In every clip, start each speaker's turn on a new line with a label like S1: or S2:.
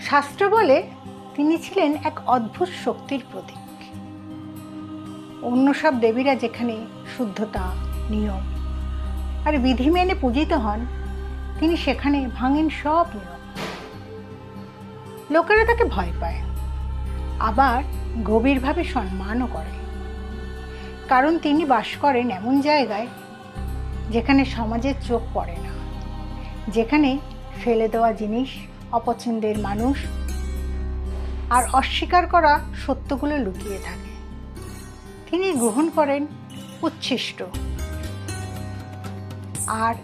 S1: শাস্ত্র বলে তিনি ছিলেন এক অদ্ভুত শক্তির প্রতীক। অন্য সব দেবীরা যেখানে শুদ্ধতা, নিয়ম আর বিধি মেনে পূজিত হন, তিনি সেখানে ভাঙেন সব নিয়ম। লোকেরা তাকে ভয় পায়, আবার গভীরভাবে সম্মানও করে, কারণ তিনি বাস করেন এমন জায়গায় যেখানে সমাজের চোখ পড়ে না, যেখানে ফেলে দেওয়া জিনিস, অপছন্দের মানুষ আর অস্বীকার করা সত্যগুলো লুকিয়ে থাকে। তিনি গ্রহণ করেন উচ্ছিষ্ট, আর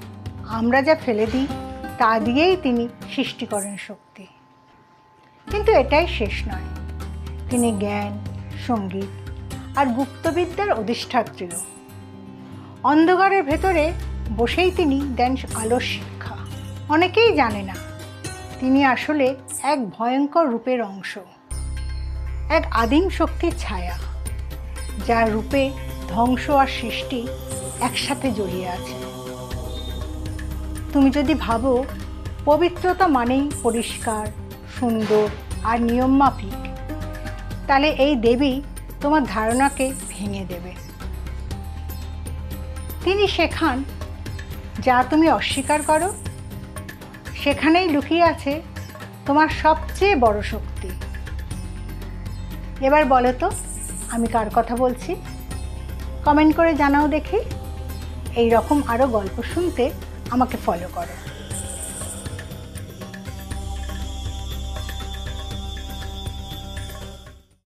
S1: আমরা যা ফেলে দিই তা দিয়েই তিনি সৃষ্টি করেন শক্তি। কিন্তু এটাই শেষ নয়, তিনি জ্ঞান, সঙ্গীত আর গুপ্তবিদ্যার অধিষ্ঠাত্রীও। অন্ধকারের ভেতরে বসেই তিনি দেন আলোর শিক্ষা। অনেকেই জানে না তিনি আসলে এক ভয়ঙ্কর রূপের অংশ, এক আদিম শক্তির ছায়া, যার রূপে ধ্বংস আর সৃষ্টি একসাথে জড়িয়ে আছে। তুমি যদি ভাবো পবিত্রতা মানেই পরিষ্কার, সুন্দর আর নিয়ম মাফিক, তাহলে এই দেবী তোমার ধারণাকে ভেঙে দেবে। তিনি শেখান, যা তুমি অস্বীকার করো সেখানেই লুকিয়ে আছে তোমার সবচেয়ে বড় শক্তি। এবার বলো তো আমি কার কথা বলছি? কমেন্ট করে জানাও দেখি। এই রকম আরও গল্প শুনতে আমাকে ফলো করো।